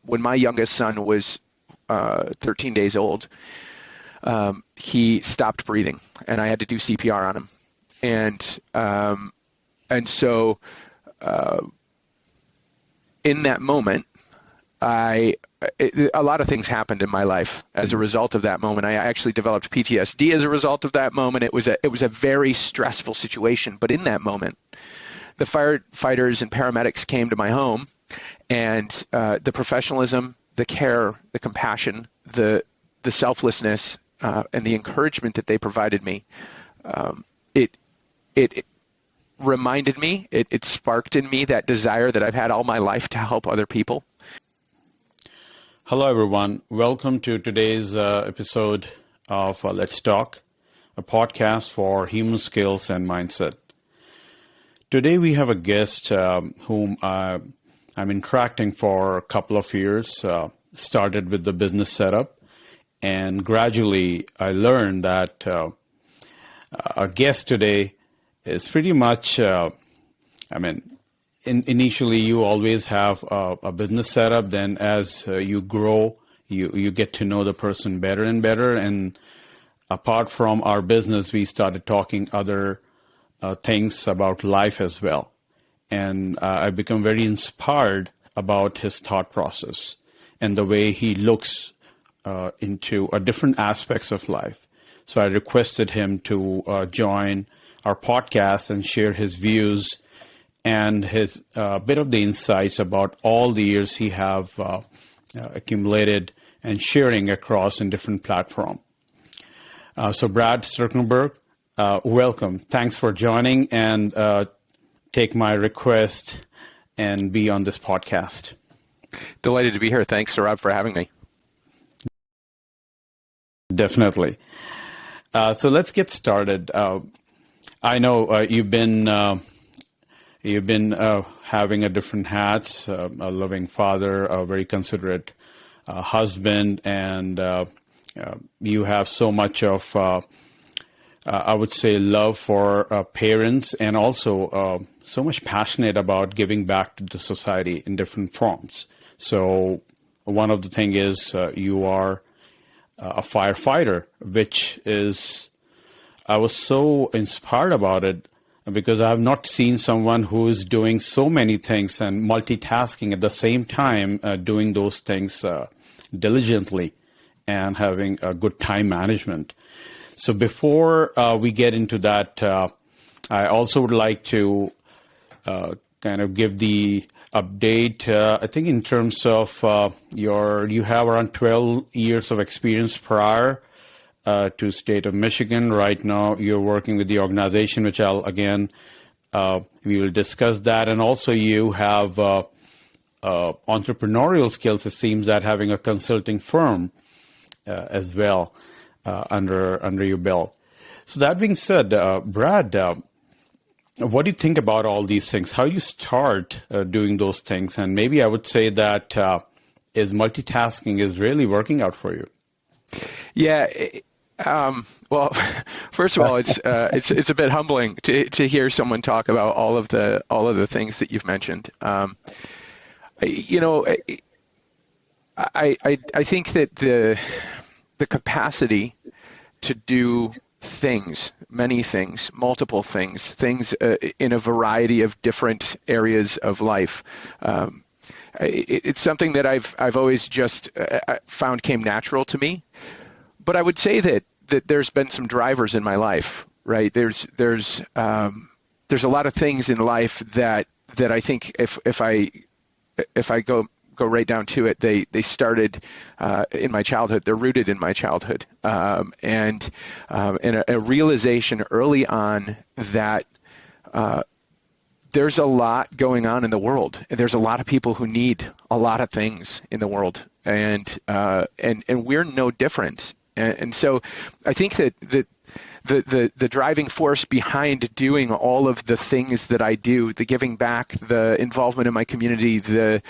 when my youngest son was 13 days old, he stopped breathing, and I had to do CPR on him. And so in that moment, a lot of things happened in my life as a result of that moment. I actually developed PTSD as a result of that moment. It was a very stressful situation. But in that moment, the firefighters and paramedics came to my home, and the professionalism, the care, the compassion, the selflessness, and the encouragement that they provided me, it reminded me, it sparked in me that desire that I've had all my life to help other people. Hello, everyone. Welcome to today's episode of Let's Talk, a podcast for human skills and mindset. Today, we have a guest whom I'm interacting for a couple of years, started with the business setup, and gradually I learned that our guest today is pretty much, initially, you always have a business setup. Then as you grow, you get to know the person better and better. And apart from our business, we started talking other things about life as well. And I become very inspired about his thought process and the way he looks into different aspects of life. So I requested him to join our podcast and share his views and his bit of the insights about all the years he have accumulated and sharing across in different platforms. So Brad Sterkenburg, welcome. Thanks for joining and take my request and be on this podcast. Delighted to be here. Thanks, Saurabh, for having me. Definitely. So let's get started. I know you've been having a different hats, a loving father, a very considerate husband, and you have so much of, I would say, love for parents, and also so much passionate about giving back to the society in different forms. So one of the things is you are a firefighter, which is, I was so inspired about it because I have not seen someone who is doing so many things and multitasking at the same time, doing those things diligently and having a good time management. So before we get into that, I also would like to kind of give the update. I think in terms of you have around 12 years of experience prior to state of Michigan. Right now, you're working with the organization, which we will discuss that. And also you have entrepreneurial skills, it seems, that having a consulting firm as well under your belt. So that being said, Brad, what do you think about all these things? How you start doing those things? And maybe I would say that is multitasking is really working out for you. Yeah. Well, first of all, it's a bit humbling to hear someone talk about all of the things that you've mentioned. I think that the capacity to do things, many things, multiple things in a variety of different areas of life. It's something that I've always just found came natural to me. But I would say that there's been some drivers in my life, right? There's a lot of things in life that I think if I go right down to it, they started in my childhood. They're rooted in my childhood, and a realization early on that there's a lot going on in the world. There's a lot of people who need a lot of things in the world, and we're no different. And so I think that the driving force behind doing all of the things that I do, the giving back, the involvement in my community, the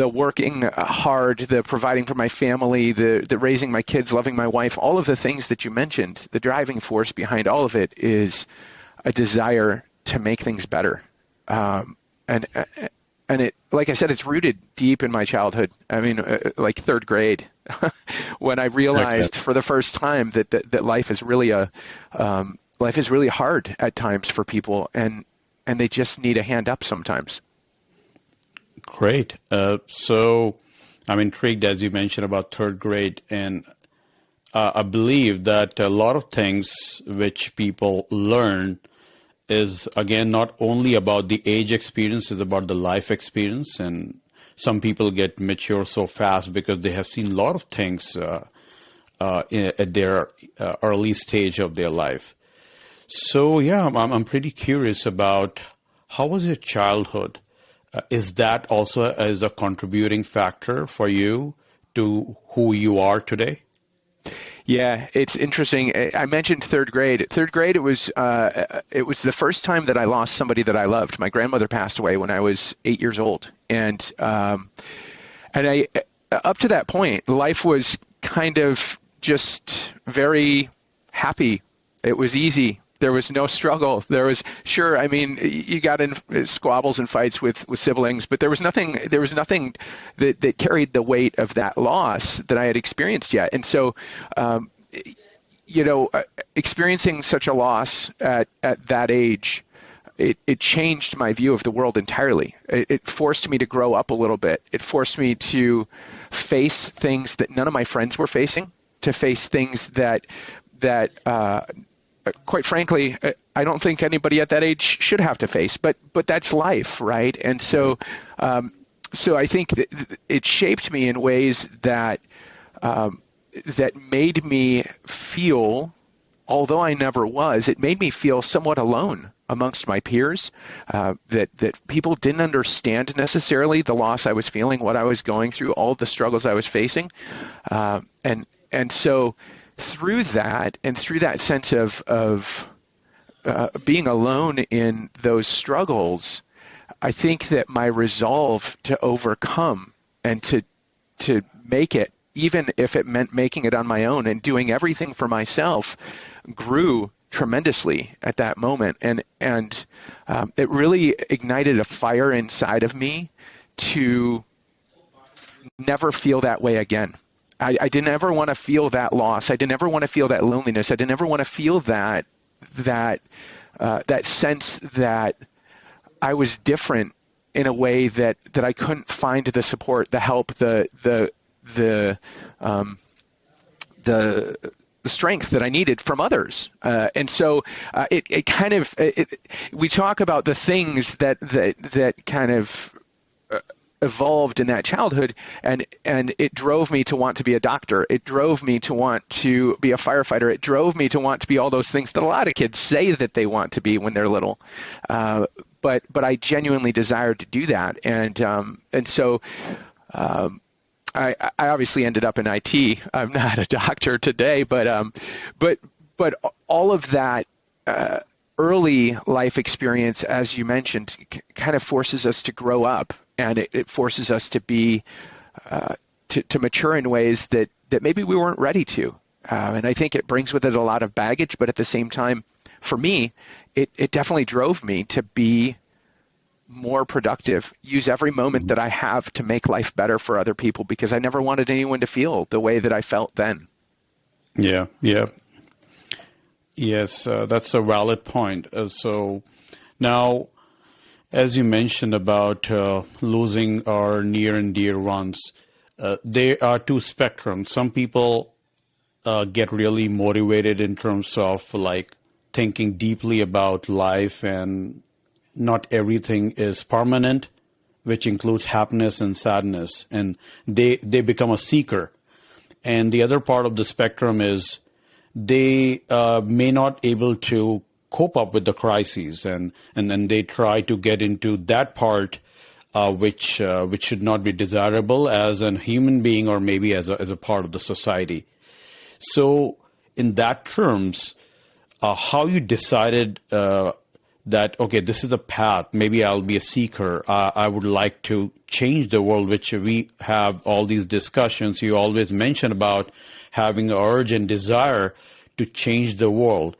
working hard, the providing for my family, the raising my kids, loving my wife, all of the things that you mentioned, the driving force behind all of it is a desire to make things better. And it like I said, it's rooted deep in my childhood. I mean, like third grade, when I Okay. realized for the first time that life is really life is really hard at times for people, and they just need a hand up sometimes. Great. So I'm intrigued, as you mentioned, about third grade, and I believe that a lot of things which people learn is, again, not only about the age experience, it's about the life experience. And some people get mature so fast because they have seen a lot of things at their early stage of their life. So yeah, I'm pretty curious about how was your childhood? Is that also as a contributing factor for you to who you are today? Yeah, it's interesting. I mentioned third grade. Third grade, it was the first time that I lost somebody that I loved. My grandmother passed away when I was 8 years old, and I up to that point, life was kind of just very happy. It was easy. There was no struggle. There was sure. I mean, you got in squabbles and fights with siblings, but there was nothing. There was nothing that carried the weight of that loss that I had experienced yet. And so, um, experiencing such a loss at that age, it changed my view of the world entirely. It forced me to grow up a little bit. It forced me to face things that none of my friends were facing, to face things that quite frankly, I don't think anybody at that age should have to face. But that's life, right? And so I think that it shaped me in ways that made me feel, although I never was, it made me feel somewhat alone amongst my peers, that people didn't understand necessarily the loss I was feeling, what I was going through, all the struggles I was facing. And so through that, and through that sense of being alone in those struggles, I think that my resolve to overcome and to make it, even if it meant making it on my own and doing everything for myself, grew tremendously at that moment. And it really ignited a fire inside of me to never feel that way again. I didn't ever want to feel that loss. I didn't ever want to feel that loneliness. I didn't ever want to feel that sense that I was different in a way that I couldn't find the support, the help, the strength that I needed from others. And so it kind of we talk about the things that kind of evolved in that childhood, and it drove me to want to be a doctor. It drove me to want to be a firefighter. It drove me to want to be all those things that a lot of kids say that they want to be when they're little. But I genuinely desired to do that, and so I obviously ended up in IT. I'm not a doctor today, but all of that early life experience, as you mentioned, kind of forces us to grow up, and it forces us to be to mature in ways that maybe we weren't ready to. And I think it brings with it a lot of baggage, but at the same time, for me, it definitely drove me to be more productive, use every moment that I have to make life better for other people, because I never wanted anyone to feel the way that I felt then. Yeah, yeah. Yes, that's a valid point. So now, as you mentioned about losing our near and dear ones, there are two spectrums. Some people get really motivated in terms of like thinking deeply about life, and not everything is permanent, which includes happiness and sadness, and they become a seeker. And the other part of the spectrum is they may not able to cope up with the crises, and then they try to get into that part which should not be desirable as a human being, or maybe as a part of the society. So in that terms, how you decided that, okay, this is a path, maybe I'll be a seeker, I would like to change the world, which we have all these discussions. You always mention about having an urge and desire to change the world.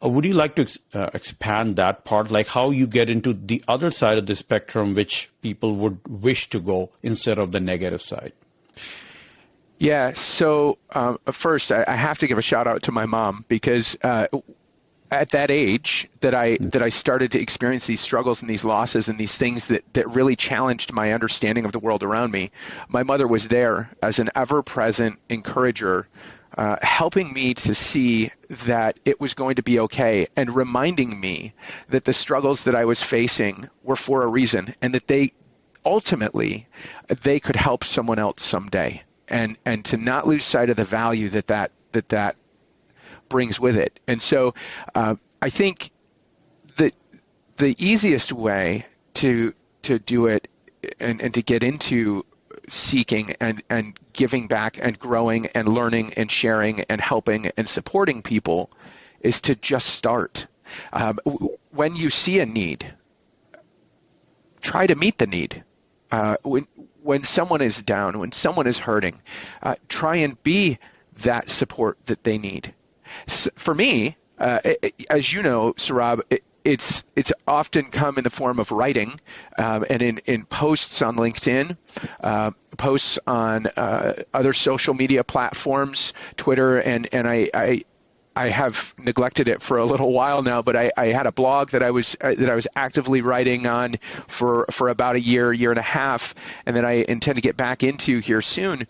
Would you like to expand that part, like how you get into the other side of the spectrum, which people would wish to go instead of the negative side? Yeah. So first, I have to give a shout out to my mom because at that age that I started to experience these struggles and these losses and these things that really challenged my understanding of the world around me, my mother was there as an ever-present encourager, helping me to see that it was going to be okay and reminding me that the struggles that I was facing were for a reason and that they ultimately they could help someone else someday, and to not lose sight of the value that brings with it. And so I think that the easiest way to do it and to get into seeking and giving back and growing and learning and sharing and helping and supporting people is to just start. When you see a need, try to meet the need. When someone is down, when someone is hurting, try and be that support that they need. For me, as you know, Saurabh, it's often come in the form of writing and in posts on LinkedIn, posts on other social media platforms, Twitter, and I have neglected it for a little while now, but I had a blog that I was actively writing on for about a year and a half, and that I intend to get back into here soon.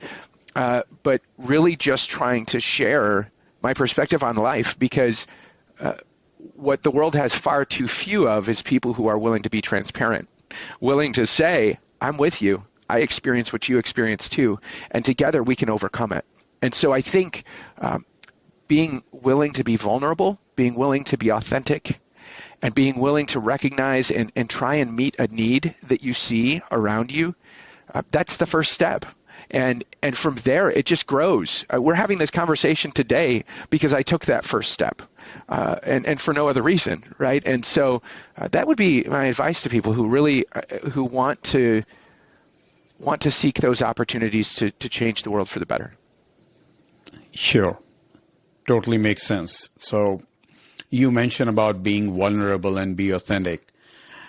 But really just trying to share my perspective on life, because what the world has far too few of is people who are willing to be transparent, willing to say, I'm with you. I experience what you experience too, and together we can overcome it. And so I think being willing to be vulnerable, being willing to be authentic, and being willing to recognize and try and meet a need that you see around you, that's the first step. And from there, it just grows. We're having this conversation today because I took that first step, and for no other reason, right? And so that would be my advice to people who really who want to seek those opportunities to change the world for the better. Sure. Totally makes sense. So you mentioned about being vulnerable and be authentic.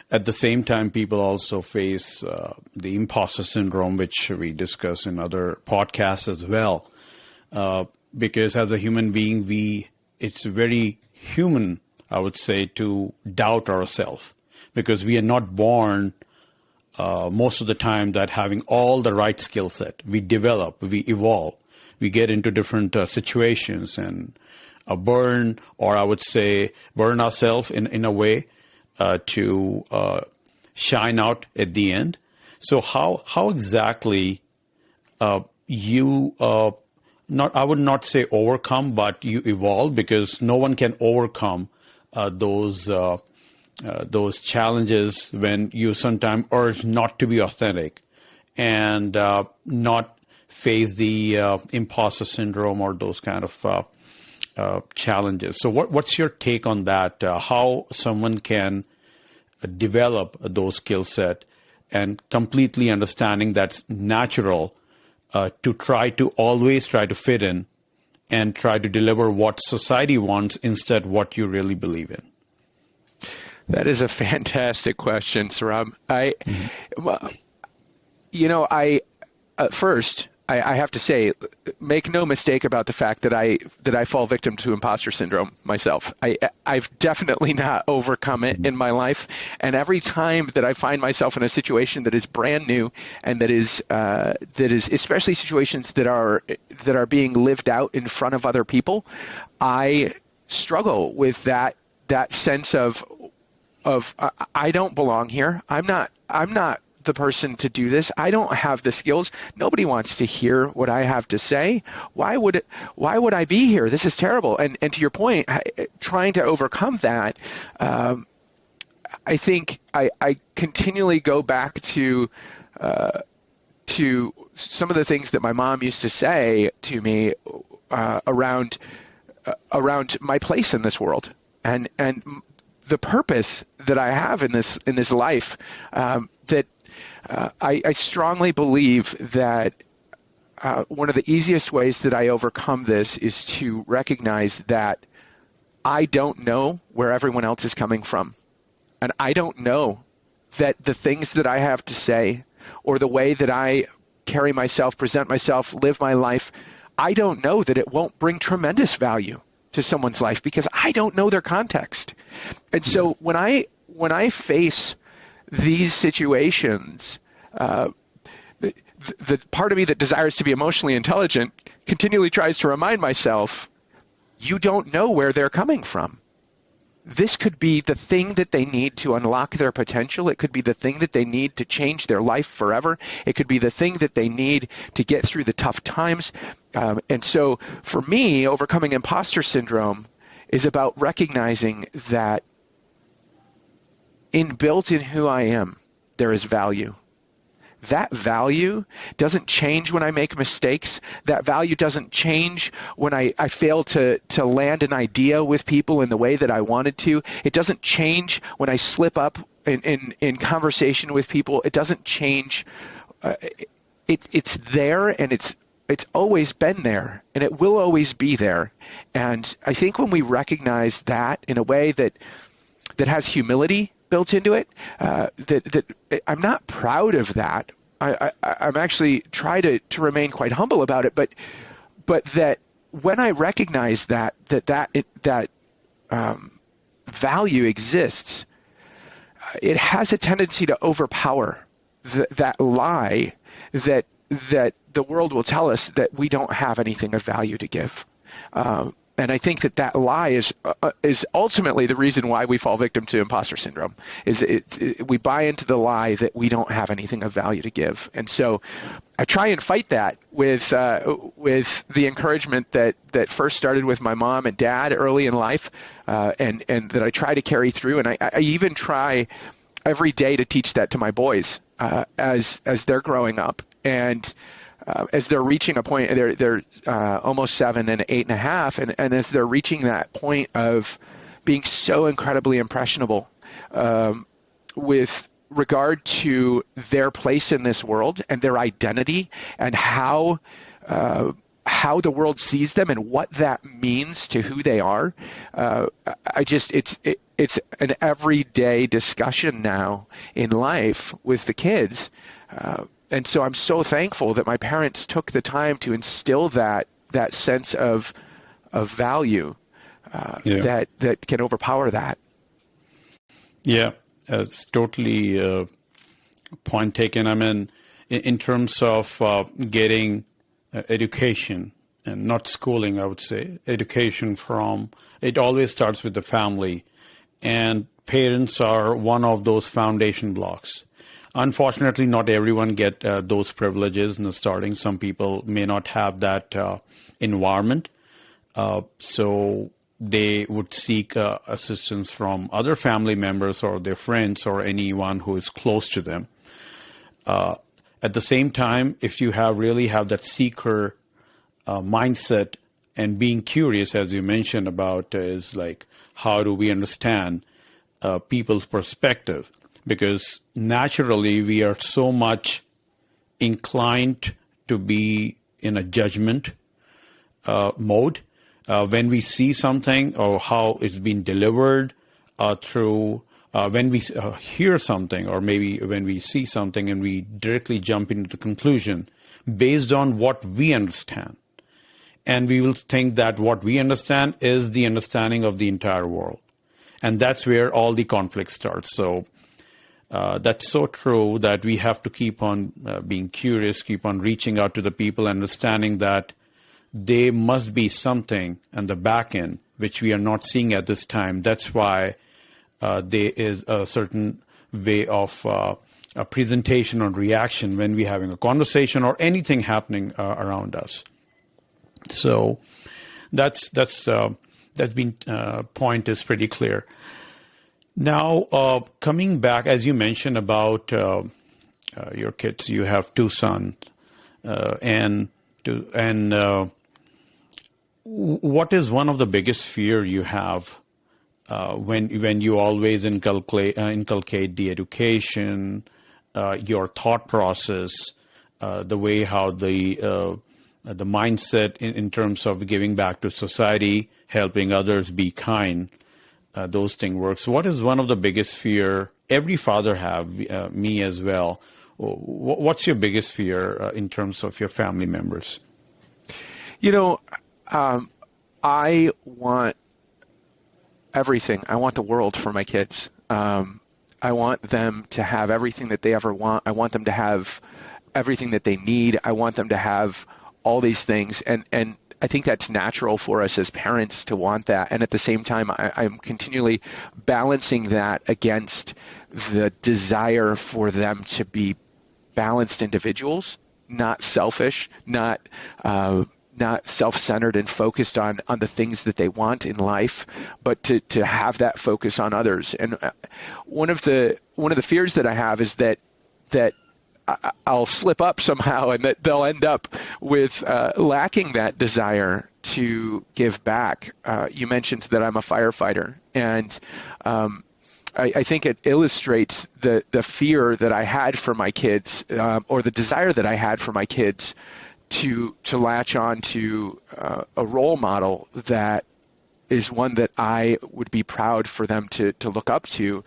At the same time, people also face the imposter syndrome, which we discuss in other podcasts as well. Because as a human being, it's very human, I would say, to doubt ourselves, because we are not born most of the time that having all the right skill set. We develop, we evolve, we get into different situations and burn ourselves in a way to shine out at the end. So how exactly you I would not say overcome, but you evolve, because no one can overcome those challenges when you sometimes urge not to be authentic and not face the imposter syndrome or those kind of challenges. So what's your take on that? How someone can develop those skill set and completely understanding that's natural to always try to fit in and try to deliver what society wants instead what you really believe in? That is a fantastic question, Saurabh. First, I have to say, make no mistake about the fact that I fall victim to imposter syndrome myself. I've definitely not overcome it in my life, and every time that I find myself in a situation that is brand new and that is especially situations that are being lived out in front of other people, I struggle with that sense of I don't belong here. I'm not the person to do this. I don't have the skills. Nobody wants to hear what I have to say. Why would I be here? This is terrible. And to your point, trying to overcome that, I think I continually go back to some of the things that my mom used to say to me around my place in this world and the purpose that I have in this life. That I strongly believe that one of the easiest ways that I overcome this is to recognize that I don't know where everyone else is coming from. And I don't know that the things that I have to say or the way that I carry myself, present myself, live my life, I don't know that it won't bring tremendous value to someone's life because I don't know their context. And so when I face these situations, the part of me that desires to be emotionally intelligent continually tries to remind myself, you don't know where they're coming from. This could be the thing that they need to unlock their potential. It could be the thing that they need to change their life forever. It could be the thing that they need to get through the tough times. And so for me, overcoming imposter syndrome is about recognizing that inbuilt in who I am, there is value. That value doesn't change when I make mistakes. That value doesn't change when I fail to land an idea with people in the way that I wanted to. It doesn't change when I slip up in conversation with people. It doesn't change. It's there, and it's always been there, and it will always be there. And I think when we recognize that in a way that has humility built into it, that I'm not proud of that. I'm actually try to remain quite humble about it, but that when I recognize that value exists, it has a tendency to overpower that lie that the world will tell us that we don't have anything of value to give. And I think that lie is ultimately the reason why we fall victim to imposter syndrome. We buy into the lie that we don't have anything of value to give, and so I try and fight that with the encouragement that first started with my mom and dad early in life, and that I try to carry through, and I even try every day to teach that to my boys as they're growing up and. As they're reaching a point, they're almost 7 and 8.5, and as they're reaching that point of being so incredibly impressionable with regard to their place in this world and their identity and how the world sees them and what that means to who they are, it's an everyday discussion now in life with the kids. And so I'm so thankful that my parents took the time to instill that sense of value that can overpower that. Yeah, it's totally point taken. I mean, in terms of getting education, and not schooling, I would say, education it always starts with the family. And parents are one of those foundation blocks. Unfortunately, not everyone get those privileges in the starting. Some people may not have that environment. So they would seek assistance from other family members or their friends or anyone who is close to them. At the same time, if you really have that seeker mindset and being curious, as you mentioned about, is like, how do we understand people's perspective? Because naturally, we are so much inclined to be in a judgment mode when we see something or how it's been delivered through when we hear something, or maybe when we see something and we directly jump into the conclusion based on what we understand. And we will think that what we understand is the understanding of the entire world. And that's where all the conflict starts. So that's so true that we have to keep on being curious, keep on reaching out to the people, understanding that there must be something in the back end which we are not seeing at this time. That's why there is a certain way of a presentation or reaction when we're having a conversation or anything happening around us. So that's been point is pretty clear. Now, coming back, as you mentioned about your kids, you have 2 sons, and what is one of the biggest fear you have when you always inculcate the education, your thought process, the way how the the mindset in terms of giving back to society, helping others, be kind, those things works. What is one of the biggest fear every father have, me as well? What's your biggest fear in terms of your family members? I want everything. I want the world for my kids. I want them to have everything that they ever want. I want them to have everything that they need. I want them to have all these things. And I think that's natural for us as parents to want that. And at the same time, I'm continually balancing that against the desire for them to be balanced individuals, not selfish, not self-centered and focused on the things that they want in life, but to have that focus on others. And one of the fears that I have is that I'll slip up somehow and that they'll end up with lacking that desire to give back. You mentioned that I'm a firefighter, and I think it illustrates the fear that I had for my kids, or the desire that I had for my kids to latch on to a role model that is one that I would be proud for them to look up to.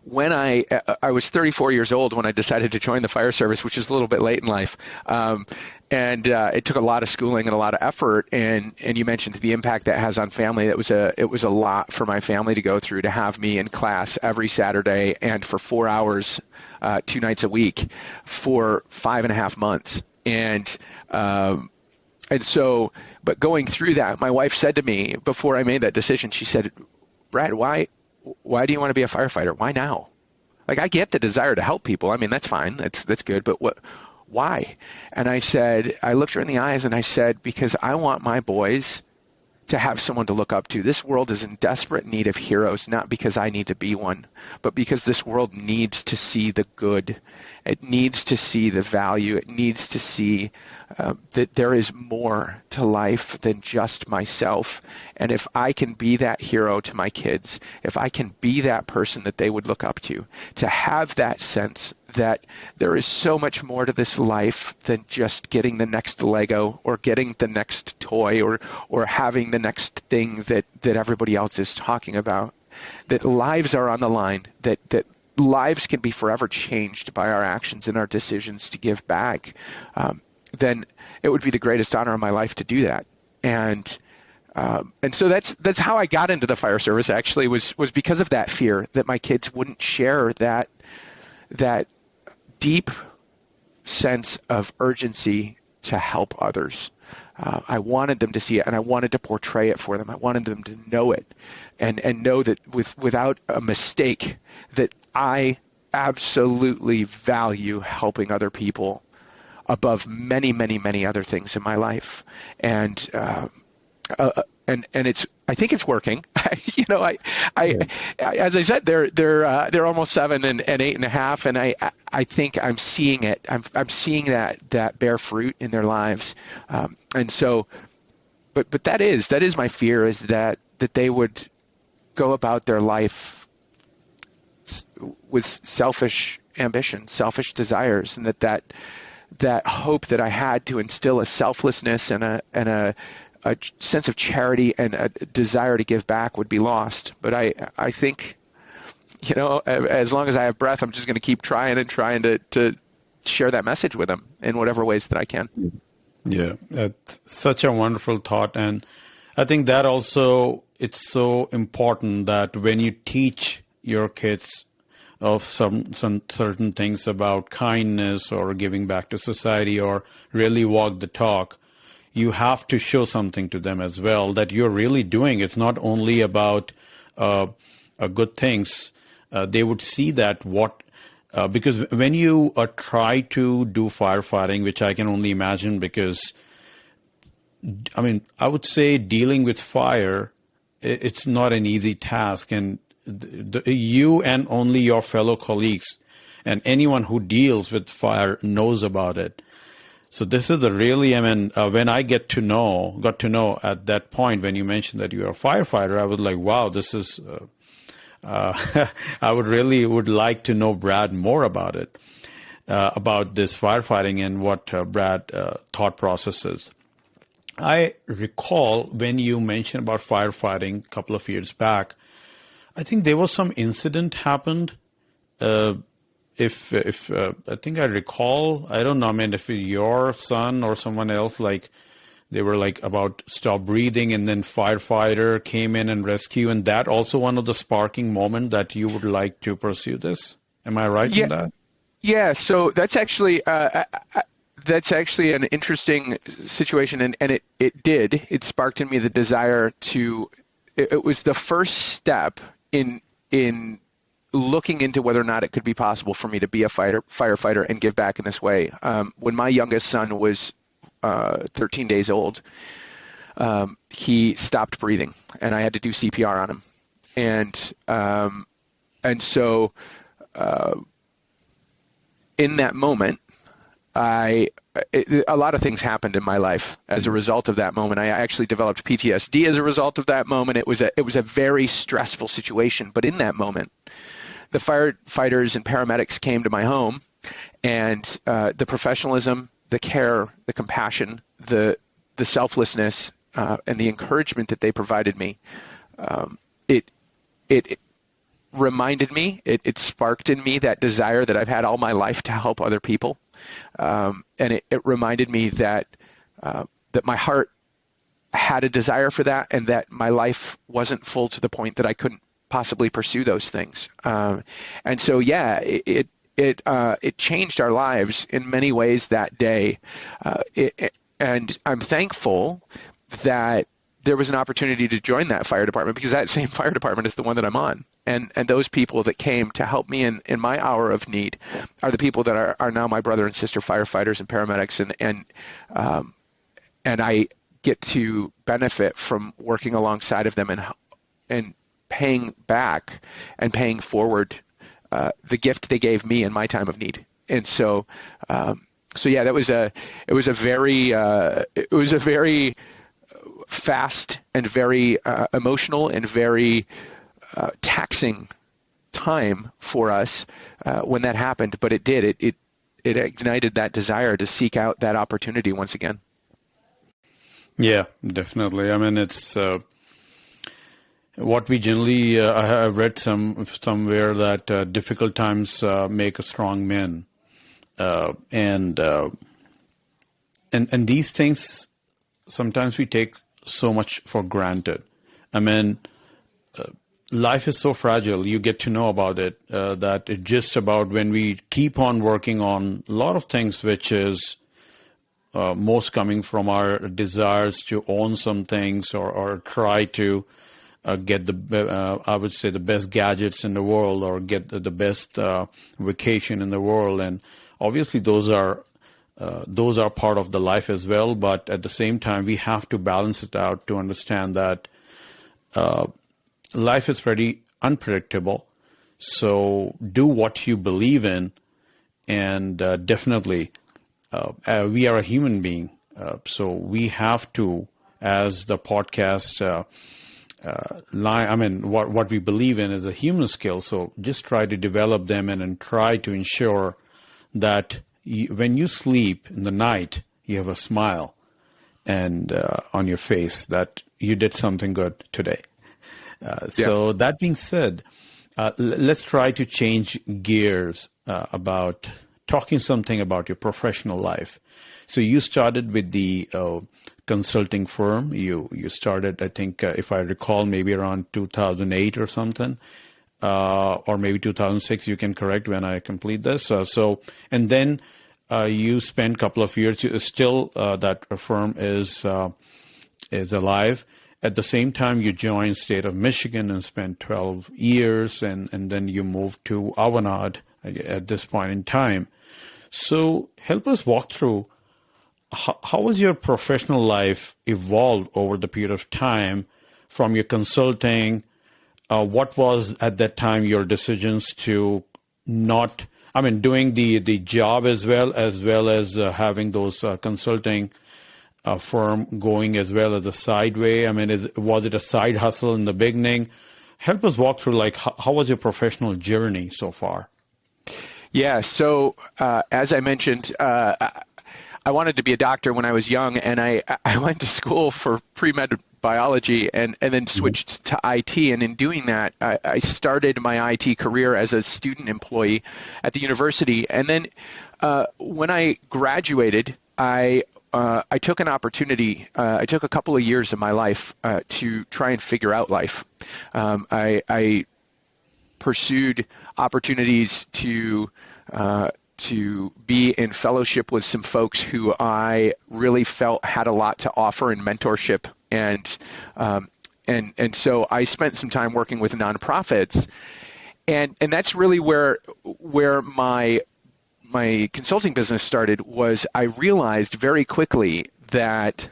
When I was 34 years old when I decided to join the fire service, which is a little bit late in life, and it took a lot of schooling and a lot of effort. And you mentioned the impact that has on family. It was a lot for my family to go through, to have me in class every Saturday and for 4 hours, 2 nights a week for 5.5 months. And so, but going through that, my wife said to me before I made that decision, she said, "Brad, why do you want to be a firefighter? Why now? Like, I get the desire to help people. I mean, that's fine. That's good. But why?" And I looked her in the eyes and I said, "Because I want my boys to have someone to look up to. This world is in desperate need of heroes, not because I need to be one, but because this world needs to see the good. It needs to see the value. It needs to see that there is more to life than just myself. And if I can be that hero to my kids, if I can be that person that they would look up to have that sense that there is so much more to this life than just getting the next Lego or getting the next toy or having the next thing that everybody else is talking about, that lives are on the line, that lives can be forever changed by our actions and our decisions to give back, then it would be the greatest honor of my life to do that. And so that's how I got into the fire service, actually, was because of that fear that my kids wouldn't share that deep sense of urgency to help others. I wanted them to see it, and I wanted to portray it for them. I wanted them to know it and know that without a mistake that I absolutely value helping other people above many, many, many other things in my life. And it's, I think it's working. Yes. As I said, they're almost 7 and 8.5, and I think I'm seeing it. I'm seeing that bear fruit in their lives. And so, but that is my fear, is that they would go about their life with selfish ambition, selfish desires, and that hope that I had to instill a selflessness and a sense of charity and a desire to give back would be lost. But I think, as long as I have breath, I'm just going to keep trying to share that message with them in whatever ways that I can. Yeah, that's such a wonderful thought. And I think that also, it's so important that when you teach your kids of some certain things about kindness or giving back to society or really walk the talk, you have to show something to them as well that you're really doing. It's not only about good things. They would see that because when you try to do firefighting, which I can only imagine, because I would say dealing with fire, it's not an easy task, and you and only your fellow colleagues and anyone who deals with fire knows about it. So this is when I got to know at that point, when you mentioned that you're a firefighter, I was like, wow, this is, I would like to know Brad more about it. about this firefighting and what Brad thought process is. I recall when you mentioned about firefighting a couple of years back, I think there was some incident happened. If I think I recall, I don't know, I mean, if your son or someone else, like they were like about stop breathing, and then firefighter came in and rescue, and that also one of the sparking moment that you would like to pursue this. Am I right in Yeah, that? yeah. So that's actually an interesting situation, and it sparked in me the desire to. It was the first step in looking into whether or not it could be possible for me to be a firefighter and give back in this way. When my youngest son was 13 days old, he stopped breathing, and I had to do CPR on him. And so in that moment, a lot of things happened in my life as a result of that moment. I actually developed PTSD as a result of that moment. It was a very stressful situation, but in that moment, the firefighters and paramedics came to my home, and the professionalism, the care, the compassion, the selflessness, and the encouragement that they provided me, it reminded me, it sparked in me that desire that I've had all my life to help other people, and it reminded me that my heart had a desire for that, and that my life wasn't full to the point that I couldn't possibly pursue those things. And so, yeah, it changed our lives in many ways that day. And I'm thankful that there was an opportunity to join that fire department, because that same fire department is the one that I'm on. And those people that came to help me in my hour of need are the people that are now my brother and sister firefighters and paramedics. And I get to benefit from working alongside of them and paying back and paying forward the gift they gave me in my time of need. And so yeah, it was a very fast and very emotional and very taxing time for us when that happened. But it did. It ignited that desire to seek out that opportunity once again. Yeah, definitely. I mean, it's what we generally, I have read somewhere that difficult times make a strong man. And these things, sometimes we take so much for granted. I mean, life is so fragile. You get to know about it, that it's just about when we keep on working on a lot of things, which is most coming from our desires to own some things or try to get I would say the best gadgets in the world, or get the best vacation in the world. And obviously those are part of the life as well. But at the same time, we have to balance it out to understand that life is pretty unpredictable. So do what you believe in, and definitely we are a human being. So we have to, as the podcast I mean, what we believe in is a human skill. So just try to develop them and try to ensure that when you sleep in the night, you have a smile and on your face that you did something good today. So that being said, let's try to change gears about talking something about your professional life. So you started with the consulting firm. You started, I think, if I recall, maybe around 2008 or something, or maybe 2006. You can correct when I complete this. And then you spent a couple of years. Still, that firm is alive. At the same time, you joined state of Michigan and spent 12 years, and then you moved to Avanade at this point in time. So help us walk through how has your professional life evolved over the period of time from your consulting? What was at that time your decisions to not, I mean, doing the job as well as having those consulting firm going as well as a side way? I mean, was it a side hustle in the beginning? Help us walk through, like, how was your professional journey so far? Yeah. So, as I mentioned, I wanted to be a doctor when I was young, and I went to school for pre-med biology and then Mhm. switched to IT. And in doing that, I started my IT career as a student employee at the university. And then when I graduated, I took an opportunity. I took a couple of years of my life to try and figure out life. I pursued opportunities to be in fellowship with some folks who I really felt had a lot to offer in mentorship, and so I spent some time working with nonprofits, and that's really where my consulting business started. Was I realized very quickly that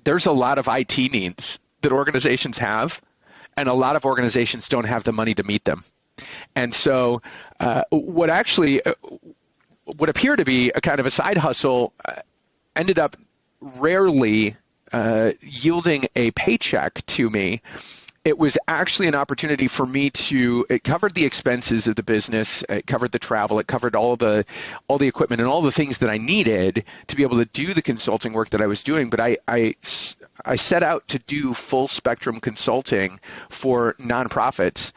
there's a lot of IT needs that organizations have, and a lot of organizations don't have the money to meet them. And so, what appeared to be a kind of a side hustle ended up rarely yielding a paycheck to me. It was actually an opportunity for me it covered the expenses of the business, it covered the travel, it covered all the equipment and all the things that I needed to be able to do the consulting work that I was doing. But I set out to do full spectrum consulting for nonprofits,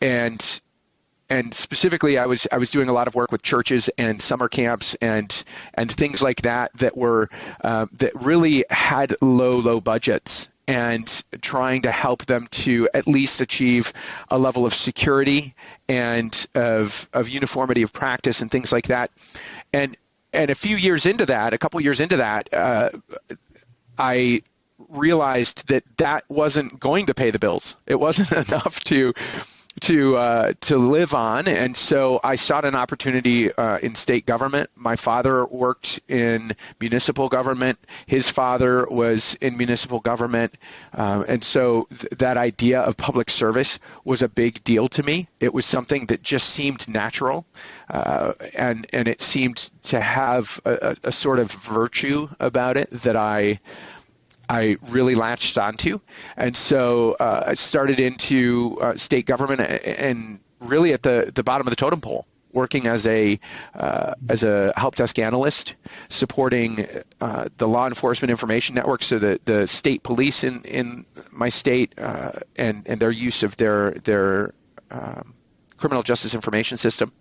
and specifically, I was doing a lot of work with churches and summer camps and things like that that really had low budgets, and trying to help them to at least achieve a level of security and of uniformity of practice and things like that. And a couple years into that, I realized that wasn't going to pay the bills. It wasn't enough to live on, and so I sought an opportunity in state government. My father worked in municipal government. His father was in municipal government, and so that idea of public service was a big deal to me. It was something that just seemed natural, and it seemed to have a sort of virtue about it that I really latched onto. And so I started into state government and really at the bottom of the totem pole, working as a help desk analyst, supporting the law enforcement information network, so the state police in my state and their use of their criminal justice information system.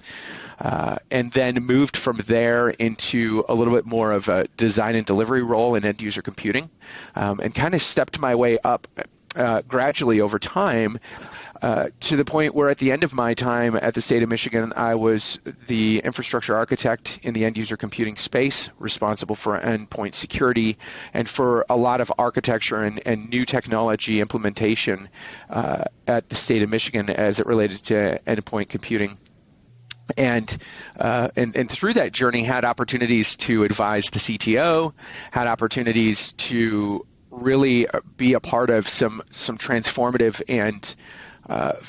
And then moved from there into a little bit more of a design and delivery role in end user computing, and kind of stepped my way up gradually over time, to the point where at the end of my time at the state of Michigan, I was the infrastructure architect in the end user computing space, responsible for endpoint security and for a lot of architecture and new technology implementation at the state of Michigan as it related to endpoint computing. And through that journey, had opportunities to advise the CTO, had opportunities to really be a part of some transformative and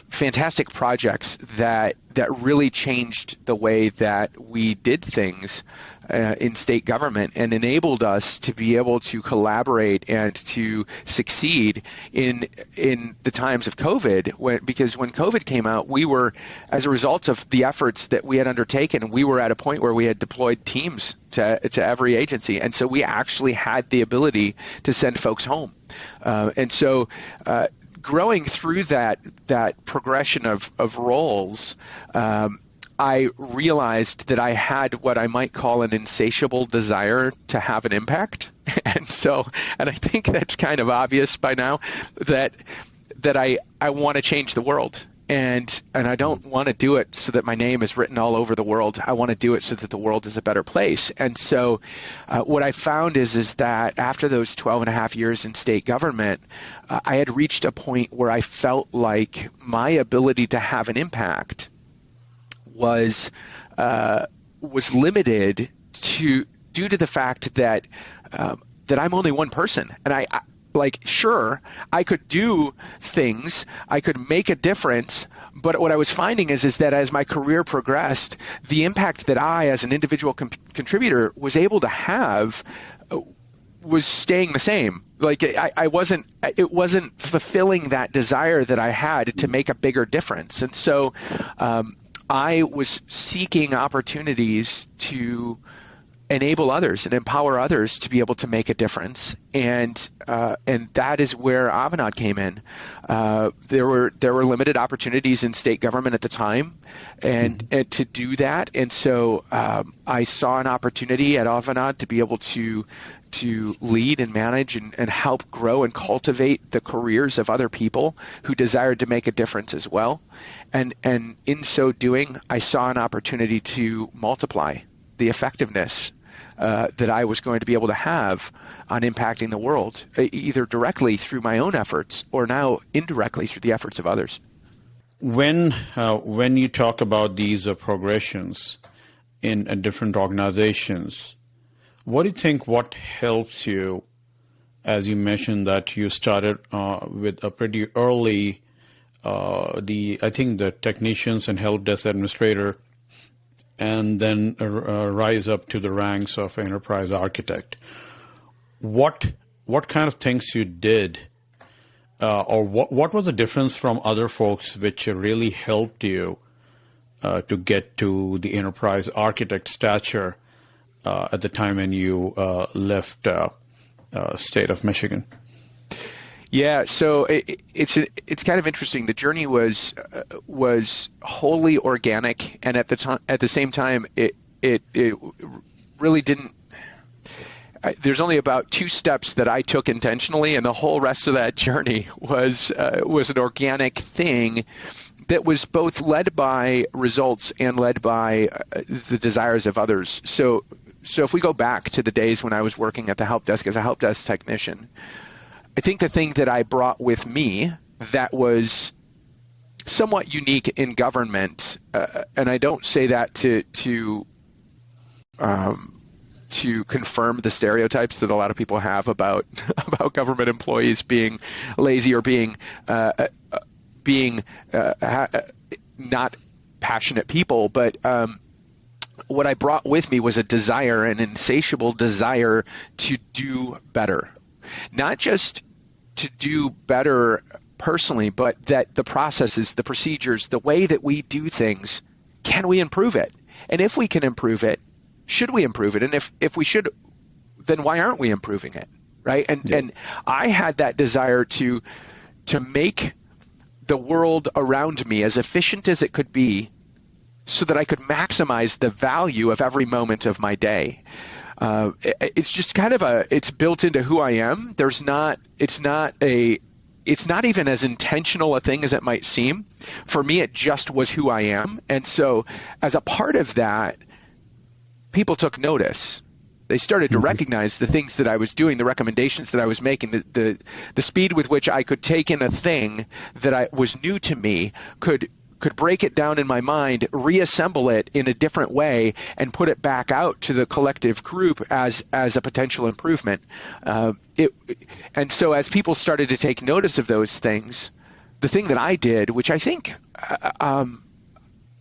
fantastic projects that really changed the way that we did things in state government, and enabled us to be able to collaborate and to succeed in the times of COVID. Because when COVID came out, we were, as a result of the efforts that we had undertaken, we were at a point where we had deployed teams to every agency, and so we actually had the ability to send folks home. And so growing through that progression of roles, I realized that I had what I might call an insatiable desire to have an impact. And I think that's kind of obvious by now, that I want to change the world. And I don't want to do it so that my name is written all over the world. I want to do it so that the world is a better place. And so what I found is that after those 12 and a half years in state government, I had reached a point where I felt like my ability to have an impact was limited due to the fact that I'm only one person, and sure, I could do things, I could make a difference, but what I was finding is that as my career progressed, the impact that I, as an individual contributor, was able to have was staying the same. Like it wasn't fulfilling that desire that I had to make a bigger difference. And so I was seeking opportunities to enable others and empower others to be able to make a difference, and that is where Avanade came in. There were limited opportunities in state government at the time, and to do that, and so I saw an opportunity at Avanade to be able to lead and manage and help grow and cultivate the careers of other people who desired to make a difference as well, and in so doing, I saw an opportunity to multiply the effectiveness that I was going to be able to have on impacting the world, either directly through my own efforts or now indirectly through the efforts of others. When you talk about these progressions in different organizations, what do you think? What helps you? As you mentioned that you started with a pretty early, I think the technicians and help desk administrator, and then rise up to the ranks of enterprise architect. What kind of things you did, or what was the difference from other folks which really helped you to get to the enterprise architect stature at the time when you left state of Michigan? Yeah, so it's kind of interesting. The journey was wholly organic, and at the same time, it really didn't. There's only about 2 steps that I took intentionally, and the whole rest of that journey was an organic thing that was both led by results and led by the desires of others. So if we go back to the days when I was working at the help desk as a help desk technician, I think the thing that I brought with me that was somewhat unique in government, and I don't say that to confirm the stereotypes that a lot of people have about government employees being lazy or being not passionate people, but what I brought with me was a desire, an insatiable desire to do better. Not just to do better personally, but that the processes, the procedures, the way that we do things, can we improve it? And if we can improve it, should we improve it? And if we should, then why aren't we improving it, right? And I had that desire to make the world around me as efficient as it could be so that I could maximize the value of every moment of my day. It's just kind of it's built into who I am. It's not even as intentional a thing as it might seem. For me, it just was who I am. And so as a part of that, people took notice. They started to recognize the things that I was doing, the recommendations that I was making, the speed with which I could take in a thing that was new to me, could break it down in my mind, reassemble it in a different way, and put it back out to the collective group as a potential improvement. And so as people started to take notice of those things, the thing that I did, which I think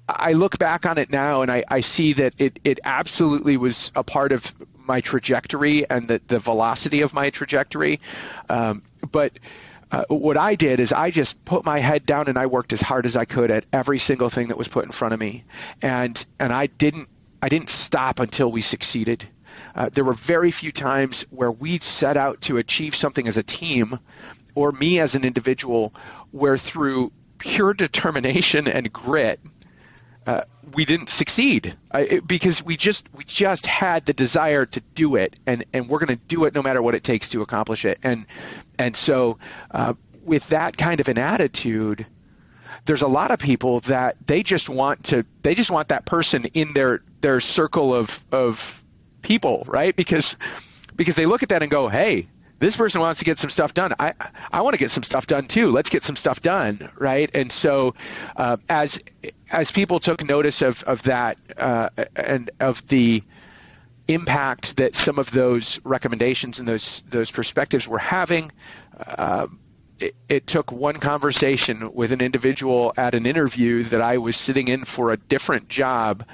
I look back on it now and I see that it absolutely was a part of my trajectory and the velocity of my trajectory. But what I did is I just put my head down and I worked as hard as I could at every single thing that was put in front of me, and I didn't stop until we succeeded. There were very few times where we set out to achieve something as a team, or me as an individual, where through pure determination and grit, we didn't succeed because we just had the desire to do it, and we're going to do it no matter what it takes to accomplish it. And so with that kind of an attitude, there's a lot of people that they just want that person in their circle of people, right? Because they look at that and go, hey, this person wants to get some stuff done. I want to get some stuff done too. Let's get some stuff done, right? And so as people took notice of that and of the impact that some of those recommendations and those perspectives were having, it took one conversation with an individual at an interview that I was sitting in for a different job.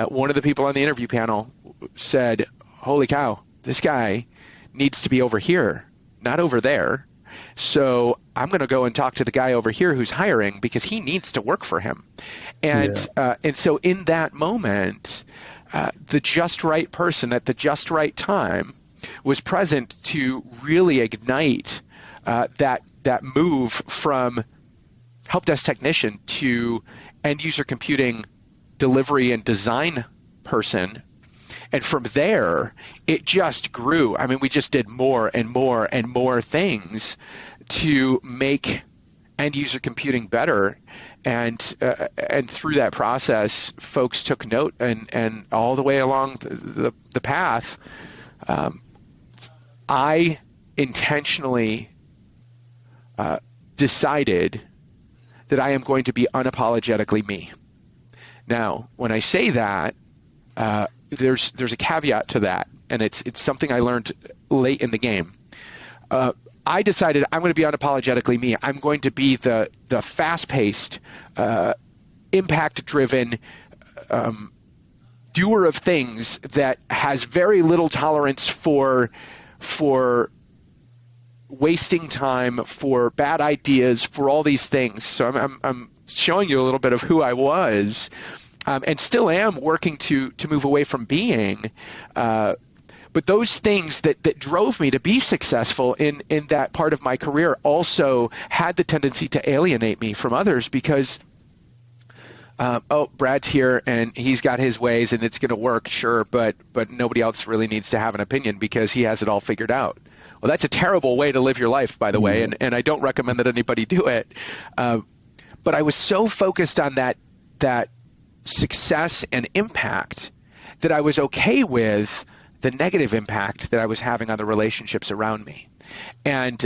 One of the people on the interview panel said, holy cow, this guy needs to be over here, not over there. So I'm going to go and talk to the guy over here who's hiring because he needs to work for him. Yeah. And so in that moment, the just right person at the just right time was present to really ignite that move from help desk technician to end user computing delivery and design person. And from there, it just grew. I mean, we just did more and more and more things to make end user computing better. And through that process, folks took note, and all the way along the path, I intentionally decided that I am going to be unapologetically me. Now, when I say that, there's a caveat to that, and it's something I learned late in the game. I decided I'm going to be unapologetically me. I'm going to be the fast-paced, impact-driven doer of things that has very little tolerance for wasting time, for bad ideas, for all these things. So I'm showing you a little bit of who I was, and still am working to move away from being. But those things that drove me to be successful in that part of my career also had the tendency to alienate me from others because, Brad's here and he's got his ways and it's going to work, sure, but nobody else really needs to have an opinion because he has it all figured out. Well, that's a terrible way to live your life, by the way, and I don't recommend that anybody do it. But I was so focused on that success and impact that I was okay with the negative impact that I was having on the relationships around me. And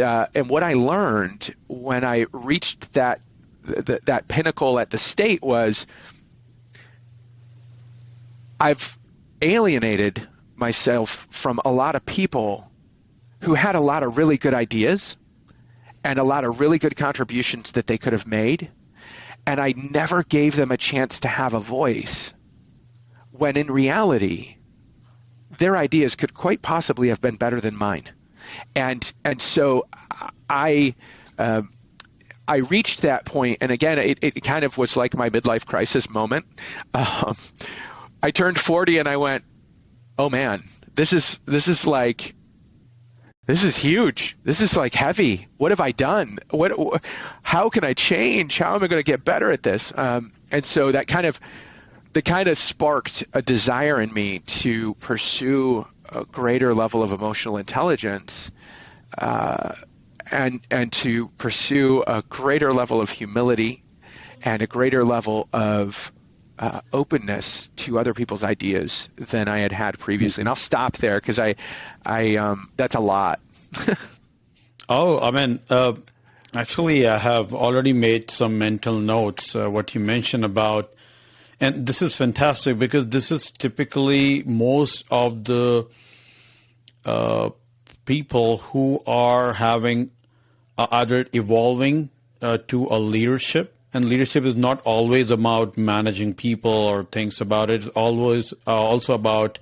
what I learned when I reached that pinnacle at the state was I've alienated myself from a lot of people who had a lot of really good ideas and a lot of really good contributions that they could have made. And I never gave them a chance to have a voice, when in reality, their ideas could quite possibly have been better than mine. And so I reached that point, and again, it kind of was like my midlife crisis moment. I turned 40 and I went, oh man, this is huge. This is like heavy. What have I done? How can I change? How am I going to get better at this? And so that kind of sparked a desire in me to pursue a greater level of emotional intelligence, and to pursue a greater level of humility and a greater level of openness to other people's ideas than I had previously. And I'll stop there because I that's a lot. Oh, I mean, actually, I have already made some mental notes. What you mentioned about, and this is fantastic because this is typically most of the people who are having either evolving to a leadership. And leadership is not always about managing people or things about it. It's always also about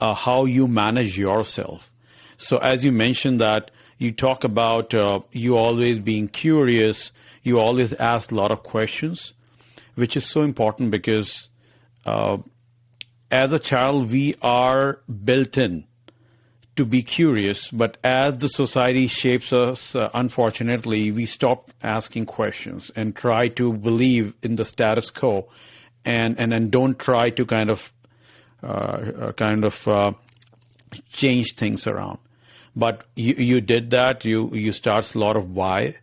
how you manage yourself. So as you mentioned that you talk about you always being curious, you always ask a lot of questions, which is so important because as a child, we are built in to be curious, but as the society shapes us, unfortunately, we stop asking questions and try to believe in the status quo, and don't try to kind of change things around. But you did that. You start a lot of why,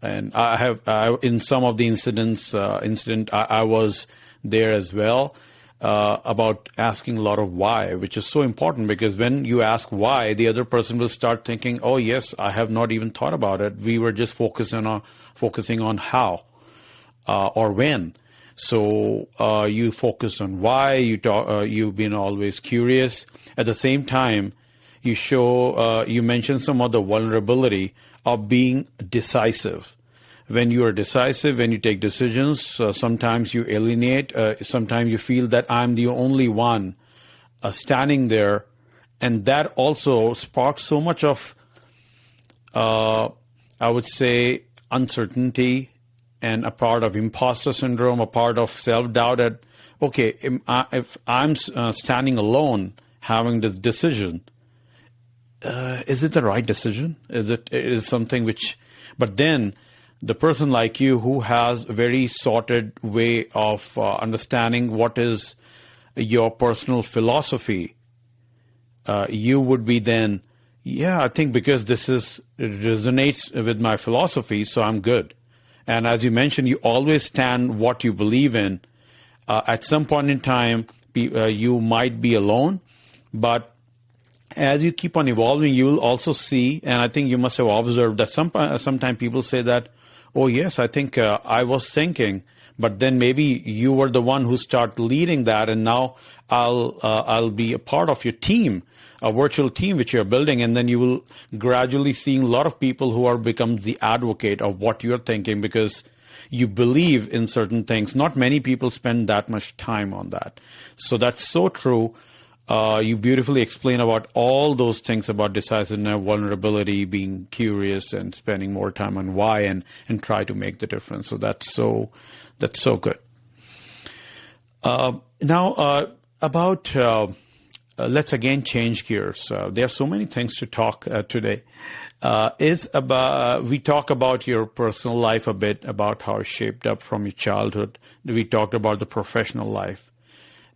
and I in some of the incident I was there as well. About asking a lot of why, which is so important because when you ask why, the other person will start thinking, oh yes, I have not even thought about it. We were just focusing on how or when. So you focused on why, you've been always curious. At the same time, you mentioned some of the vulnerability of being decisive. When you are decisive, when you take decisions, sometimes you alienate, sometimes you feel that I'm the only one standing there. And that also sparks so much of I would say, uncertainty and a part of imposter syndrome, a part of self-doubt that, okay, if I'm standing alone having this decision, is it the right decision? Is something which, but then the person like you who has a very sorted way of understanding what is your personal philosophy, you would be then, yeah, I think because it resonates with my philosophy, so I'm good. And as you mentioned, you always stand what you believe in. At some point in time, you might be alone, but as you keep on evolving, you will also see, and I think you must have observed that sometimes people say that, oh yes, I think I was thinking, but then maybe you were the one who started leading that, and now I'll be a part of your team, a virtual team which you're building, and then you will gradually seeing a lot of people who are become the advocate of what you're thinking because you believe in certain things. Not many people spend that much time on that. So that's so true. You beautifully explain about all those things about decisiveness, vulnerability, being curious, and spending more time on why and try to make the difference. So that's so good. Now about let's again change gears. There are so many things to talk today. We talk about your personal life a bit, about how it's shaped up from your childhood. We talked about the professional life.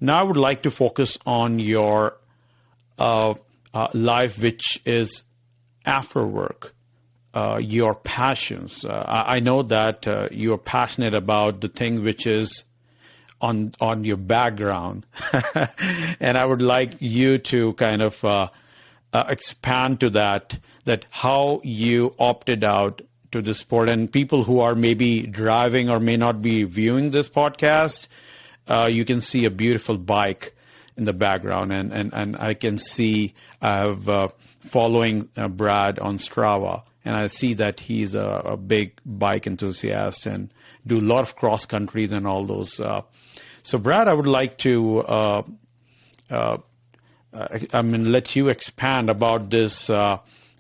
Now I would like to focus on your life, which is after work, your passions. I know that you're passionate about the thing which is on your background, and I would like you to kind of expand to that how you opted out to the sport. And people who are maybe driving or may not be viewing this podcast, you can see a beautiful bike in the background, and I can see following Brad on Strava, and I see that he's a big bike enthusiast and do a lot of cross countries and all those. So Brad, I would like to let you expand about this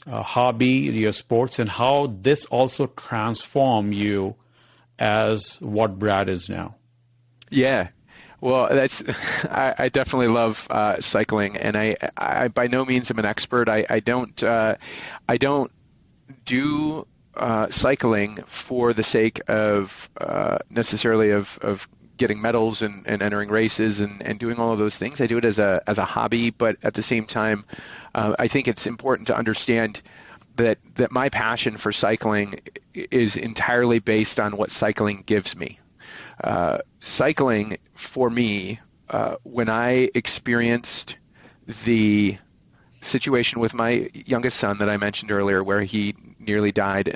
hobby, your sports, and how this also transformed you as what Brad is now. Yeah. Well, I definitely love cycling, and I by no means am an expert. I don't do cycling for the sake of necessarily of getting medals and entering races and doing all of those things. I do it as a hobby, but at the same time, I think it's important to understand that my passion for cycling is entirely based on what cycling gives me. Cycling for me, when I experienced the situation with my youngest son that I mentioned earlier, where he nearly died,